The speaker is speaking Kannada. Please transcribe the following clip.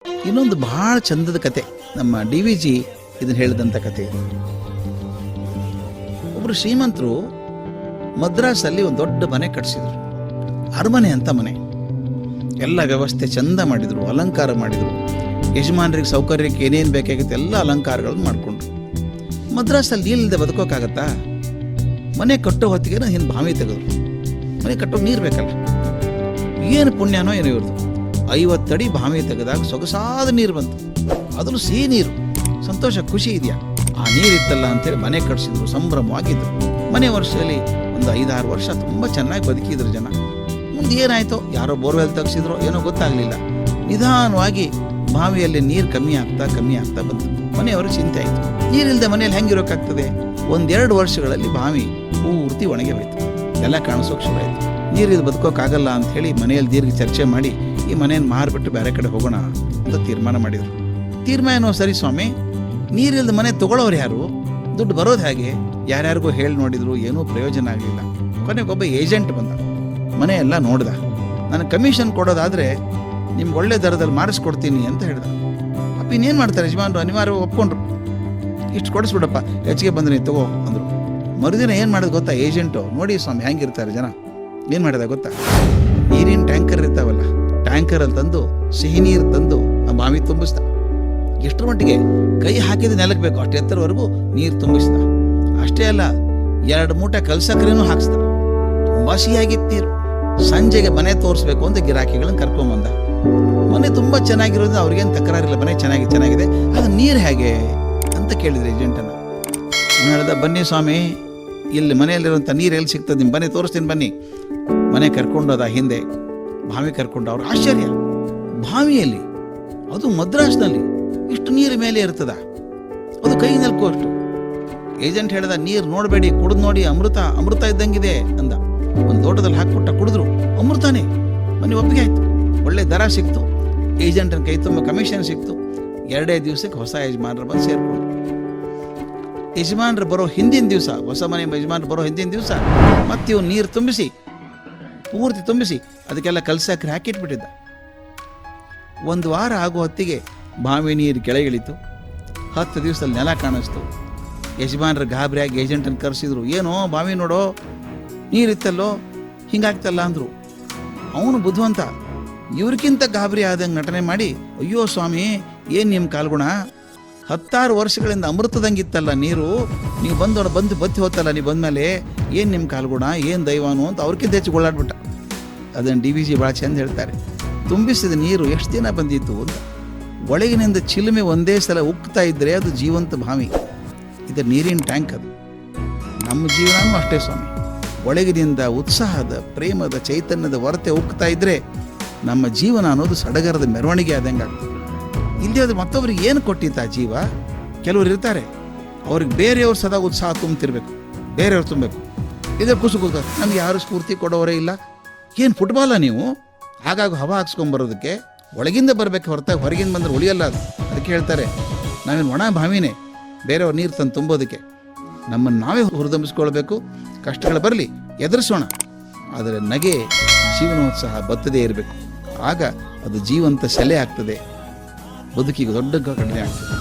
ಇನ್ನೊಂದು ಬಹಳ ಚಂದದ ಕತೆ, ನಮ್ಮ DVG ಇದನ್ನ ಹೇಳಿದಂಥ ಕತೆ. ಒಬ್ರು ಶ್ರೀಮಂತರು ಮದ್ರಾಸಲ್ಲಿ ಒಂದು ದೊಡ್ಡ ಮನೆ ಕಟ್ಸಿದ್ರು. ಅರಮನೆ ಅಂತ ಮನೆ. ಎಲ್ಲ ವ್ಯವಸ್ಥೆ ಚಂದ ಮಾಡಿದ್ರು, ಅಲಂಕಾರ ಮಾಡಿದ್ರು. ಯಜಮಾನರಿಗೆ ಸೌಕರ್ಯಕ್ಕೆ ಏನೇನು ಬೇಕಾಗಿತ್ತು ಎಲ್ಲ ಅಲಂಕಾರಗಳನ್ನು ಮಾಡಿಕೊಂಡ್ರು. ಮದ್ರಾಸಲ್ಲಿ ನೀರಿಲ್ಲದೆ ಬದುಕೋಕ್ಕಾಗತ್ತಾ? ಮನೆ ಕಟ್ಟೋ ಹೊತ್ತಿಗೆ ಹಿಂದೆ ಬಾವಿ ತೆಗೆದ್ರು. ಮನೆ ಕಟ್ಟೋಕೆ ನೀರು ಬೇಕಲ್ಲ. ಏನು ಪುಣ್ಯನೋ ಏನೋ ಇವ್ರದು. 50 ಅಡಿ ಬಾವಿ ತೆಗೆದಾಗ ಸೊಗಸಾದ ನೀರು ಬಂತು. ಅದನ್ನು ಸಿಹಿ ನೀರು. ಸಂತೋಷ, ಖುಷಿ ಇದೆಯಾ? ಆ ನೀರಿತ್ತಲ್ಲ ಅಂತೇಳಿ ಮನೆ ಕಟ್ಸಿದ್ರು, ಸಂಭ್ರಮವಾಗಿದ್ರು. ಮನೆ ವರ್ಷದಲ್ಲಿ ಒಂದು 5-6 ವರ್ಷ ತುಂಬ ಚೆನ್ನಾಗಿ ಬದುಕಿದ್ರು ಜನ. ಮುಂದೆ ಏನಾಯ್ತೋ, ಯಾರೋ ಬೋರ್ವೆಲ್ ತೆಗ್ಸಿದ್ರು ಏನೋ ಗೊತ್ತಾಗಲಿಲ್ಲ. ನಿಧಾನವಾಗಿ ಬಾವಿಯಲ್ಲಿ ನೀರು ಕಮ್ಮಿ ಆಗ್ತಾ ಬಂತು. ಮನೆಯವರು ಚಿಂತೆ ಆಯಿತು. ನೀರಿಲ್ಲದೆ ಮನೆಯಲ್ಲಿ ಹೆಂಗಿರೋಕ್ಕಾಗ್ತದೆ? 1-2 ವರ್ಷಗಳಲ್ಲಿ ಬಾವಿ ಪೂರ್ತಿ ಒಣಗಿ ಹೋಯ್ತು. ಎಲ್ಲ ಕಾಣಿಸೋಕೆ ಶುರು ಆಯಿತು. ನೀರಿದ್ದು ಬದುಕೋಕ್ಕಾಗಲ್ಲ ಅಂತ ಹೇಳಿ ಮನೆಯಲ್ಲಿ ದೀರ್ಘ ಚರ್ಚೆ ಮಾಡಿ ಈ ಮನೆಯನ್ನು ಮಾರಿಬಿಟ್ಟು ಬೇರೆ ಕಡೆ ಹೋಗೋಣ ಅಂತ ತೀರ್ಮಾನ ಮಾಡಿದರು. ತೀರ್ಮಾನ ಸರಿ ಸ್ವಾಮಿ, ನೀರಿಲ್ಲದ ಮನೆ ತಗೊಳ್ಳೋರು ಯಾರು? ದುಡ್ಡು ಬರೋದು ಹೇಗೆ? ಯಾರ್ಯಾರಿಗೂ ಹೇಳಿ ನೋಡಿದ್ರು, ಏನೂ ಪ್ರಯೋಜನ ಆಗಲಿಲ್ಲ. ಕೊನೆಗೊಬ್ಬ ಏಜೆಂಟ್ ಬಂದ, ಮನೆ ಎಲ್ಲ ನೋಡ್ದ. ನನಗೆ ಕಮಿಷನ್ ಕೊಡೋದಾದರೆ ನಿಮ್ಗೆ ಒಳ್ಳೆ ದರದಲ್ಲಿ ಮಾರಿಸ್ಕೊಡ್ತೀನಿ ಅಂತ ಹೇಳ್ದ. ಅಪ್ಪ ಇನ್ನೇನು ಮಾಡ್ತಾರೆ ಯಜಮಾನರು? ಅನಿವಾರ್ಯ ಒಪ್ಕೊಂಡ್ರು. ಇಷ್ಟು ಕೊಡಿಸ್ಬಿಡಪ್ಪ, ಹೆಚ್ಚಿಗೆ ಬಂದ್ರೆ ನೀನು ತಗೋ ಅಂದರು. ಮರುದಿನ ಏನು ಮಾಡೋದು ಗೊತ್ತಾ ಏಜೆಂಟು? ನೋಡಿ ಸ್ವಾಮಿ ಹೆಂಗಿರ್ತಾರೆ ಜನ. ಏನು ಮಾಡಿದ ಗೊತ್ತಾ? ನೀರಿನ ಟ್ಯಾಂಕರ್ ಇರ್ತಾವಲ್ಲ, ಟ್ಯಾಂಕರಲ್ಲಿ ತಂದು ಸಿಹಿ ನೀರು ತಂದು ಆ ಬಾವಿ ತುಂಬಿಸ್ದ. ಎಷ್ಟರ ಮಟ್ಟಿಗೆ? ಕೈ ಹಾಕಿದ ನೆಲಕ್ಕೆ ಬೇಕು ಅಷ್ಟು ಎತ್ತರವರೆಗೂ ನೀರು ತುಂಬಿಸ್ದ. ಅಷ್ಟೇ ಅಲ್ಲ, 2 ಮೂಟೆ ಕಲ್ಸಕ್ರೇನೂ ಹಾಕ್ಸ್ದ. ತುಂಬ ಸಿಹಿಯಾಗಿತ್ತು ನೀರು. ಸಂಜೆಗೆ ಮನೆ ತೋರಿಸ್ಬೇಕು ಅಂತ ಗಿರಾಕಿಗಳನ್ನ ಕರ್ಕೊಂಬಂದ. ಮನೆ ತುಂಬ ಚೆನ್ನಾಗಿರೋದು, ಅವ್ರಿಗೇನು ತಕರಾರಿಲ್ಲ, ಮನೆ ಚೆನ್ನಾಗಿದೆ. ಅದು ನೀರು ಹೇಗೆ ಅಂತ ಕೇಳಿದ್ರು ಏಜೆಂಟನ್ನು. ಅವನು ಹೇಳ್ದ, ಬನ್ನಿ ಸ್ವಾಮಿ, ಇಲ್ಲಿ ಮನೆಯಲ್ಲಿರುವಂಥ ನೀರು ಎಲ್ಲಿ ಸಿಗ್ತದೆ ನಿಮ್ಮ, ಬನ್ನಿ ತೋರಿಸ್ತೀನಿ ಬನ್ನಿ. ಮನೆ ಕರ್ಕೊಂಡೋದ, ಹಿಂದೆ ಬಾವಿ ಕರ್ಕೊಂಡು. ಅವ್ರು ಆಶ್ಚರ್ಯ, ಬಾವಿಯಲ್ಲಿ, ಅದು ಮದ್ರಾಸ್ನಲ್ಲಿ ಇಷ್ಟು ನೀರು ಮೇಲೆ ಇರ್ತದ? ಅದು ಕೈ ನೆಲ್ಕೋಷ್ಟು. ಏಜೆಂಟ್ ಹೇಳ್ದ, ನೀರು ನೋಡಬೇಡಿ, ಕುಡಿದು ನೋಡಿ, ಅಮೃತ ಇದ್ದಂಗಿದೆ ಅಂದ. ಒಂದು ಲೋಟದಲ್ಲಿ ಹಾಕ್ಬಿಟ್ಟ, ಕುಡಿದ್ರು. ಅಮೃತನೇ. ಮನೆ ಒಪ್ಪಿಗೆ ಆಯ್ತು. ಒಳ್ಳೆ ದರ ಸಿಕ್ತು. ಏಜೆಂಟನ ಕೈ ತುಂಬ ಕಮಿಷನ್ ಸಿಕ್ತು. 2 ದಿವಸಕ್ಕೆ ಹೊಸ ಯಜಮಾನರು ಬಂದು ಸೇರ್ಕೊಂಡು. ಯಜಮಾನರು ಬರೋ ಹಿಂದಿನ ದಿವಸ, ಹೊಸ ಮನೆ ಯಜಮಾನರು ಬರೋ ಹಿಂದಿನ ದಿವಸ ಮತ್ತೆ ಇವ್ನು ನೀರು ಪೂರ್ತಿ ತುಂಬಿಸಿ ಅದಕ್ಕೆಲ್ಲ ಕಲ್ಸಕ್ರೆ ಹಾಕಿಟ್ಬಿಟ್ಟಿದ್ದ. 1 ವಾರ ಆಗೋ ಹೊತ್ತಿಗೆ ಬಾವಿ ನೀರು ಕೆಳಗಿಳಿತು. 10 ದಿವಸದಲ್ಲಿ ನೆಲ ಕಾಣಿಸ್ತು. ಯಜಮಾನರು ಗಾಬರಿಯಾಗಿ ಏಜೆಂಟನ್ನು ಕರೆಸಿದ್ರು. ಏನೋ ಬಾವಿ ನೋಡೋ, ನೀರಿತ್ತಲ್ಲೋ, ಹಿಂಗಾಗ್ತಲ್ಲ ಅಂದರು. ಅವನು ಬುದ್ಧಿವಂತ, ಇವ್ರಿಗಿಂತ ಗಾಬರಿ ಆದಂಗೆ ನಟನೆ ಮಾಡಿ, ಅಯ್ಯೋ ಸ್ವಾಮಿ, ಏನು ನಿಮ್ಮ ಕಾಲ್ಗುಣ? 16 ವರ್ಷಗಳಿಂದ ಅಮೃತದಂಗಿತ್ತಲ್ಲ ನೀರು, ನೀವು ಬಂದು ಬತ್ತಿ ಹೋತಲ್ಲ, ನೀವು ಬಂದಮೇಲೆ ಏನು ನಿಮ್ಮ ಕಾಲ್ಗುಣ, ಏನು ದೈವಾನು ಅಂತ ಅವ್ರಿಗಿಂತ ಹೆಚ್ಚು ಗೋಳಾಡ್ಬಿಟ್ಟ. ಅದನ್ನು DVG ಭಾಳ ಚೆಂದ ಹೇಳ್ತಾರೆ. ತುಂಬಿಸಿದ ನೀರು ಎಷ್ಟು ದಿನ ಬಂದಿತ್ತು ಅಂತ. ಒಳಗಿನಿಂದ ಚಿಲುಮೆ ಒಂದೇ ಸಲ ಉಕ್ತಾ ಇದ್ದರೆ ಅದು ಜೀವಂತ ಬಾವಿ. ಇದು ನೀರಿನ ಟ್ಯಾಂಕ್. ಅದು ನಮ್ಮ ಜೀವನವೂ ಅಷ್ಟೇ ಸ್ವಾಮಿ. ಒಳಗಿನಿಂದ ಉತ್ಸಾಹದ, ಪ್ರೇಮದ, ಚೈತನ್ಯದ ಹೊರತೆ ಉಕ್ತಾ ಇದ್ದರೆ ನಮ್ಮ ಜೀವನ ಅನ್ನೋದು ಸಡಗರದ ಮೆರವಣಿಗೆ ಆದಂಗೆ ಆಗ್ತದೆ. ಇಲ್ಲಿ ಅದು ಮತ್ತೊಬ್ಬರಿಗೆ ಏನು ಕೊಟ್ಟಿತ್ತ ಜೀವ? ಕೆಲವರು ಇರ್ತಾರೆ, ಅವ್ರಿಗೆ ಬೇರೆಯವ್ರು ಸದಾ ಉತ್ಸಾಹ ತುಂಬ್ತಿರ್ಬೇಕು, ಬೇರೆಯವ್ರು ತುಂಬಬೇಕು. ಇದೇ ಕೂಸು ನಮ್ಗೆ ಯಾರು ಸ್ಫೂರ್ತಿ ಕೊಡೋರೇ ಇಲ್ಲ. ಏನು ಫುಟ್ಬಾಲ ನೀವು? ಹಾಗಾಗಿ ಹವಾ ಹಾಕ್ಸ್ಕೊಂಬರೋದಕ್ಕೆ ಒಳಗಿಂದ ಬರಬೇಕು ಹೊರತಾಗಿ ಹೊರಗಿಂದ ಬಂದರೆ ಉಳಿಯಲ್ಲ ಅದು. ಅದಕ್ಕೆ ಹೇಳ್ತಾರೆ, ನಾವೇನು ಒಣ ಬಾವಿನೇ ಬೇರೆಯವ್ರ ನೀರು ತಂದು ತುಂಬೋದಕ್ಕೆ. ನಮ್ಮನ್ನು ನಾವೇ ಹುರಿದಂಬಿಸ್ಕೊಳ್ಬೇಕು. ಕಷ್ಟಗಳು ಬರಲಿ, ಎದುರಿಸೋಣ. ಆದರೆ ನಗೆ, ಜೀವನೋತ್ಸಾಹ ಬತ್ತದೇ ಇರಬೇಕು. ಆಗ ಅದು ಜೀವಂತ ಸೆಲೆ ಆಗ್ತದೆ, ಬದುಕಿಗೆ ದೊಡ್ಡ ಕಡಿಮೆ ಆಗ್ತದೆ.